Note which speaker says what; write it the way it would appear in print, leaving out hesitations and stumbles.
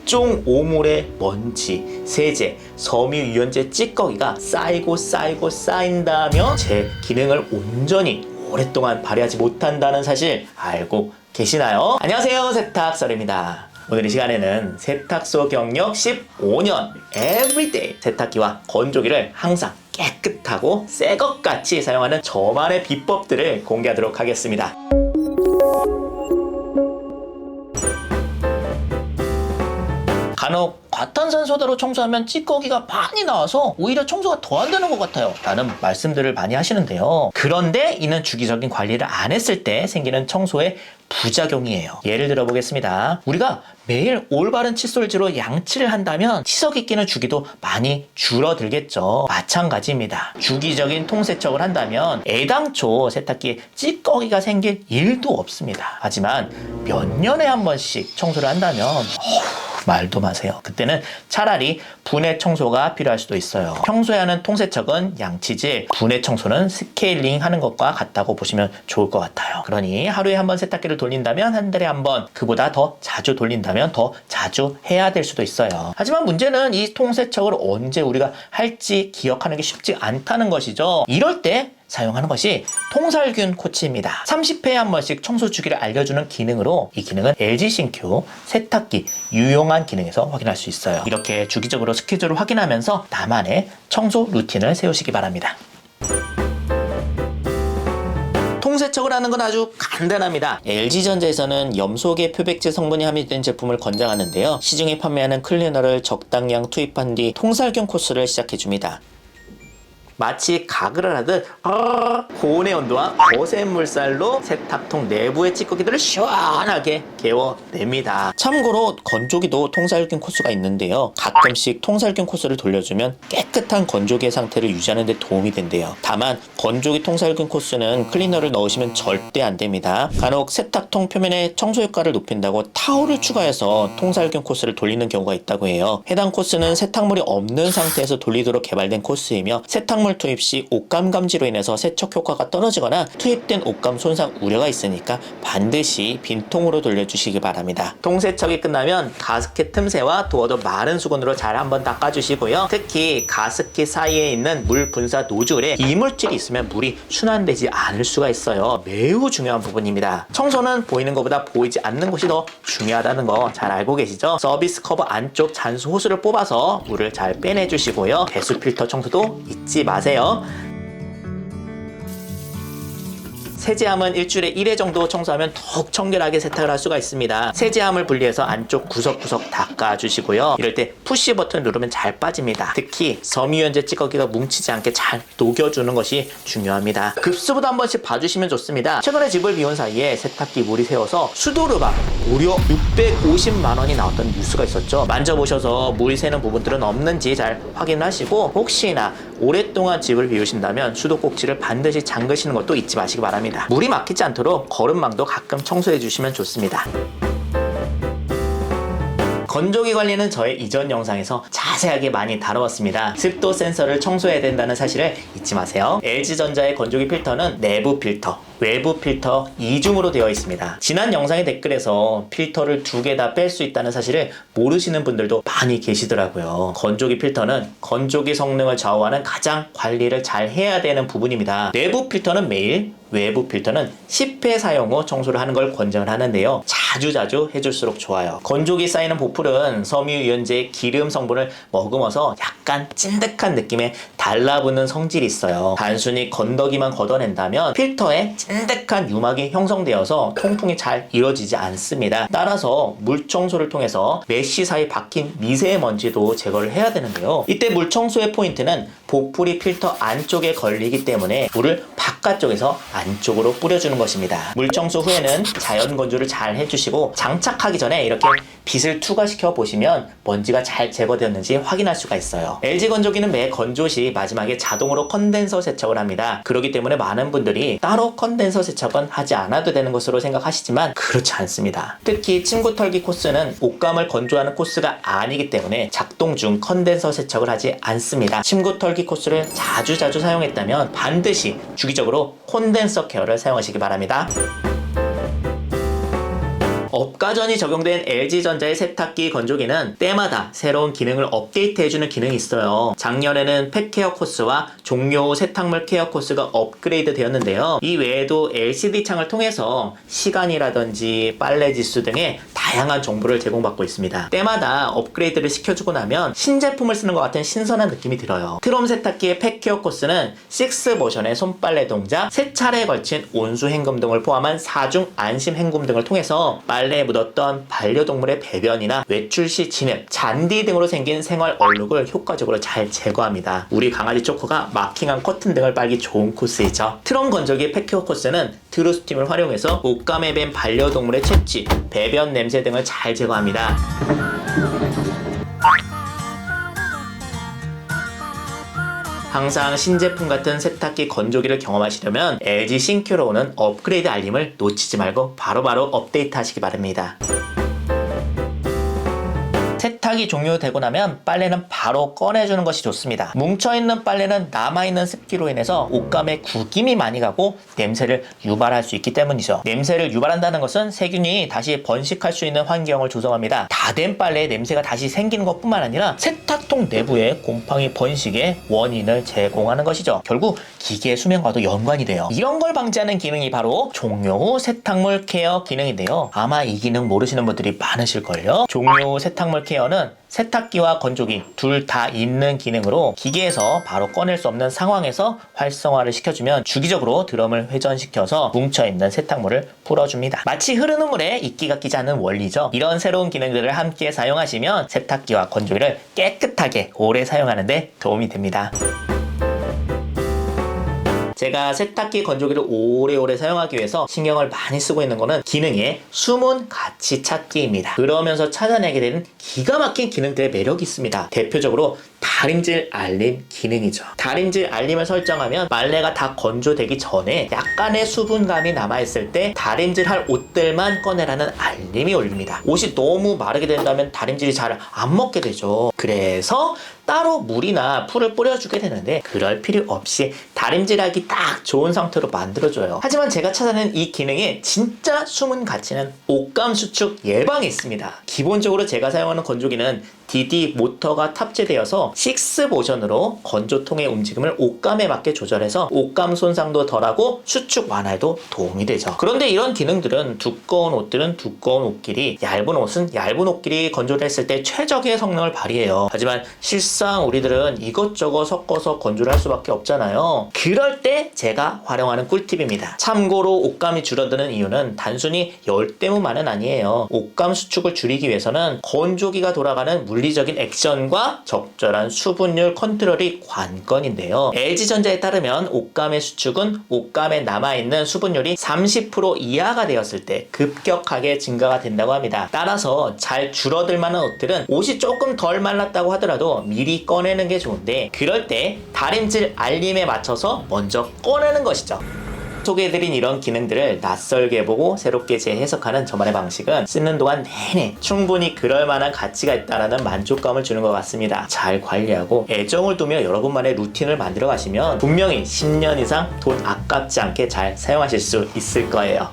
Speaker 1: 각종 오물의 먼지, 세제, 섬유유연제 찌꺼기가 쌓인다면 제 기능을 온전히 오랫동안 발휘하지 못한다는 사실 알고 계시나요? 안녕하세요, 세탁설입니다. 오늘 이 시간에는 세탁소 경력 15년 에브리데이 세탁기와 건조기를 항상 깨끗하고 새 것 같이 사용하는 저만의 비법들을 공개하도록 하겠습니다. 간혹 과탄산소다로 청소하면 찌꺼기가 많이 나와서 오히려 청소가 더 안 되는 것 같아요 라는 말씀들을 많이 하시는데요. 그런데 이는 주기적인 관리를 안 했을 때 생기는 청소의 부작용이에요. 예를 들어 보겠습니다. 우리가 매일 올바른 칫솔질로 양치를 한다면 치석이 끼는 주기도 많이 줄어들겠죠. 마찬가지입니다. 주기적인 통세척을 한다면 애당초 세탁기에 찌꺼기가 생길 일도 없습니다. 하지만 몇 년에 한 번씩 청소를 한다면 말도 마세요. 그때는 차라리 분해 청소가 필요할 수도 있어요. 평소에 하는 통세척은 양치질, 분해 청소는 스케일링 하는 것과 같다고 보시면 좋을 것 같아요. 그러니 하루에 한 번 세탁기를 돌린다면 한 달에 한 번, 그보다 더 자주 돌린다면 더 자주 해야 될 수도 있어요. 하지만 문제는 이 통세척을 언제 우리가 할지 기억하는 게 쉽지 않다는 것이죠. 이럴 때 사용하는 것이 통살균 코치입니다. 30회에 한 번씩 청소 주기를 알려주는 기능으로 이 기능은 LG 신큐 세탁기 유용한 기능에서 확인할 수 있어요. 이렇게 주기적으로 스케줄을 확인하면서 나만의 청소 루틴을 세우시기 바랍니다. 통세척을 하는 건 아주 간단합니다. LG전자에서는 염소계 표백제 성분이 함유된 제품을 권장하는데요. 시중에 판매하는 클리너를 적당량 투입한 뒤 통살균 코스를 시작해줍니다. 마치 가글을 하듯 고온의 온도와 거센 물살로 세탁통 내부의 찌꺼기들을 시원하게 개워냅니다. 참고로 건조기도 통살균 코스가 있는데요. 가끔씩 통살균 코스를 돌려주면 깨끗한 건조기의 상태를 유지하는 데 도움이 된대요. 다만 건조기 통살균 코스는 클리너를 넣으시면 절대 안 됩니다. 간혹 세탁통 표면의 청소 효과를 높인다고 타올을 추가해서 통살균 코스를 돌리는 경우가 있다고 해요. 해당 코스는 세탁물이 없는 상태에서 돌리도록 개발된 코스이며 세탁물 투입 시 옷감 감지로 인해서 세척 효과가 떨어지거나 투입된 옷감 손상 우려가 있으니까 반드시 빈통으로 돌려주시기 바랍니다. 통세척이 끝나면 가습기 틈새와 도어도 마른 수건으로 잘 한번 닦아주시고요. 특히 가습기 사이에 있는 물 분사 노즐에 이물질이 있으면 물이 순환되지 않을 수가 있어요. 매우 중요한 부분입니다. 청소는 보이는 것보다 보이지 않는 곳이 더 중요하다는 거 잘 알고 계시죠? 서비스 커버 안쪽 잔수 호스를 뽑아서 물을 잘 빼내주시고요. 배수 필터 청소도 잊지 마세요. 세제함은 일주일에 1회 정도 청소하면 더욱 청결하게 세탁을 할 수가 있습니다. 세제함을 분리해서 안쪽 구석구석 닦아주시고요. 이럴 때 푸시 버튼 누르면 잘 빠집니다. 특히 섬유유연제 찌꺼기가 뭉치지 않게 잘 녹여주는 것이 중요합니다. 급수보다 한 번씩 봐주시면 좋습니다. 최근에 집을 비운 사이에 세탁기 물이 새어서 수도료가 무려 650만 원이 나왔던 뉴스가 있었죠. 만져보셔서 물이 새는 부분들은 없는지 잘 확인하시고 혹시나 오랫동안 집을 비우신다면 수도꼭지를 반드시 잠그시는 것도 잊지 마시기 바랍니다. 물이 막히지 않도록 거름망도 가끔 청소해 주시면 좋습니다. 건조기 관리는 저의 이전 영상에서 자세하게 많이 다뤄봤습니다. 습도 센서를 청소해야 된다는 사실을 잊지 마세요. LG전자의 건조기 필터는 내부 필터, 외부 필터 이중으로 되어 있습니다. 지난 영상의 댓글에서 필터를 2개 다 뺄 수 있다는 사실을 모르시는 분들도 많이 계시더라고요. 건조기 필터는 건조기 성능을 좌우하는 가장 관리를 잘 해야 되는 부분입니다. 내부 필터는 매일, 외부 필터는 10회 사용 후 청소를 하는 걸 권장을 하는데요. 자주자주 해줄수록 좋아요. 건조기 쌓이는 보풀은 섬유유연제의 기름 성분을 머금어서 약간 찐득한 느낌의 달라붙는 성질이 있어요. 단순히 건더기만 걷어낸다면 필터에 찐득한 유막이 형성되어서 통풍이 잘 이루어지지 않습니다. 따라서 물 청소를 통해서 메쉬 사이 박힌 미세먼지도 제거를 해야 되는데요. 이때 물 청소의 포인트는 보풀이 필터 안쪽에 걸리기 때문에 물을 바깥쪽에서 안쪽으로 뿌려주는 것입니다. 물 청소 후에는 자연 건조를 잘 해주시고 장착하기 전에 이렇게 빛을 투과시켜 보시면 먼지가 잘 제거되었는지 확인할 수가 있어요. LG 건조기는 매 건조 시 마지막에 자동으로 컨덴서 세척을 합니다. 그렇기 때문에 많은 분들이 따로 컨덴서 세척은 하지 않아도 되는 것으로 생각하시지만 그렇지 않습니다. 특히 침구 털기 코스는 옷감을 건조하는 코스가 아니기 때문에 작동 중 컨덴서 세척을 하지 않습니다. 침구 털기 코스를 자주자주 사용했다면 반드시 주기적으로 콘덴서 케어를 사용하시기 바랍니다. 업가전이 적용된 LG전자의 세탁기 건조기는 때마다 새로운 기능을 업데이트해주는 기능이 있어요. 작년에는 팩케어 코스와 종료 후 세탁물 케어 코스가 업그레이드 되었는데요. 이 외에도 LCD 창을 통해서 시간이라든지 빨래 지수 등의 다양한 정보를 제공받고 있습니다. 때마다 업그레이드를 시켜주고 나면 신제품을 쓰는 것 같은 신선한 느낌이 들어요. 트롬 세탁기의 팩케어 코스는 6모션의 손빨래 동작, 3차례에 걸친 온수 헹굼 등을 포함한 4중 안심 헹굼 등을 통해서 빨래에 묻었던 반려동물의 배변이나 외출 시 진흙, 잔디 등으로 생긴 생활 얼룩을 효과적으로 잘 제거합니다. 우리 강아지 초코가 마킹한 커튼 등을 빨기 좋은 코스이죠. 트롬 건조기 팩케어 코스는 트루스팀을 활용해서 옷감에 밴 반려동물의 채취, 배변 냄새 등을 잘 제거합니다. 항상 신제품 같은 세탁기 건조기를 경험하시려면 LG 신큐로 오는 업그레이드 알림을 놓치지 말고 바로바로 업데이트 하시기 바랍니다. 세탁이 종료되고 나면 빨래는 바로 꺼내주는 것이 좋습니다. 뭉쳐있는 빨래는 남아있는 습기로 인해서 옷감에 구김이 많이 가고 냄새를 유발할 수 있기 때문이죠. 냄새를 유발한다는 것은 세균이 다시 번식할 수 있는 환경을 조성합니다. 다 된 빨래에 냄새가 다시 생기는 것뿐만 아니라 세탁통 내부에 곰팡이 번식의 원인을 제공하는 것이죠. 결국 기계 수명과도 연관이 돼요. 이런 걸 방지하는 기능이 바로 종료 후 세탁물 케어 기능인데요. 아마 이 기능 모르시는 분들이 많으실걸요. 종료 후 세탁물 케어는 세탁기와 건조기 둘 다 있는 기능으로 기계에서 바로 꺼낼 수 없는 상황에서 활성화를 시켜주면 주기적으로 드럼을 회전시켜서 뭉쳐있는 세탁물을 풀어줍니다. 마치 흐르는 물에 이끼가 끼지 않는 원리죠. 이런 새로운 기능들을 함께 사용하시면 세탁기와 건조기를 깨끗하게 오래 사용하는 데 도움이 됩니다. 제가 세탁기 건조기를 오래오래 사용하기 위해서 신경을 많이 쓰고 있는 거는 기능의 숨은 가치 찾기입니다. 그러면서 찾아내게 되는 기가 막힌 기능들의 매력이 있습니다. 대표적으로 다림질 알림 기능이죠. 다림질 알림을 설정하면 빨래가 다 건조되기 전에 약간의 수분감이 남아있을 때 다림질할 옷들만 꺼내라는 알림이 울립니다. 옷이 너무 마르게 된다면 다림질이 잘 안 먹게 되죠. 그래서 따로 물이나 풀을 뿌려주게 되는데 그럴 필요 없이 다림질하기 딱 좋은 상태로 만들어줘요. 하지만 제가 찾아낸 이 기능의 진짜 숨은 가치는 옷감 수축 예방에 있습니다. 기본적으로 제가 사용하는 건조기는 DD 모터가 탑재되어서 6모션으로 건조통의 움직임을 옷감에 맞게 조절해서 옷감 손상도 덜하고 수축 완화에도 도움이 되죠. 그런데 이런 기능들은 두꺼운 옷들은 두꺼운 옷끼리, 얇은 옷은 얇은 옷끼리 건조를 했을 때 최적의 성능을 발휘해요. 하지만 실상 우리들은 이것저것 섞어서 건조를 할 수밖에 없잖아요. 그럴 때 제가 활용하는 꿀팁입니다. 참고로 옷감이 줄어드는 이유는 단순히 열 때문만은 아니에요. 옷감 수축을 줄이기 위해서는 건조기가 돌아가는 물리적인 액션과 적절한 수분율 컨트롤이 관건인데요. LG전자에 따르면 옷감의 수축은 옷감에 남아있는 수분율이 30% 이하가 되었을 때 급격하게 증가가 된다고 합니다. 따라서 잘 줄어들 만한 옷들은 옷이 조금 덜 말랐다고 하더라도 미리 꺼내는 게 좋은데 그럴 때 다림질 알림에 맞춰서 먼저 꺼내는 것이죠. 소개해드린 이런 기능들을 낯설게 보고 새롭게 재해석하는 저만의 방식은 쓰는 동안 내내 충분히 그럴 만한 가치가 있다는 만족감을 주는 것 같습니다. 잘 관리하고 애정을 두며 여러분만의 루틴을 만들어 가시면 분명히 10년 이상 돈 아깝지 않게 잘 사용하실 수 있을 거예요.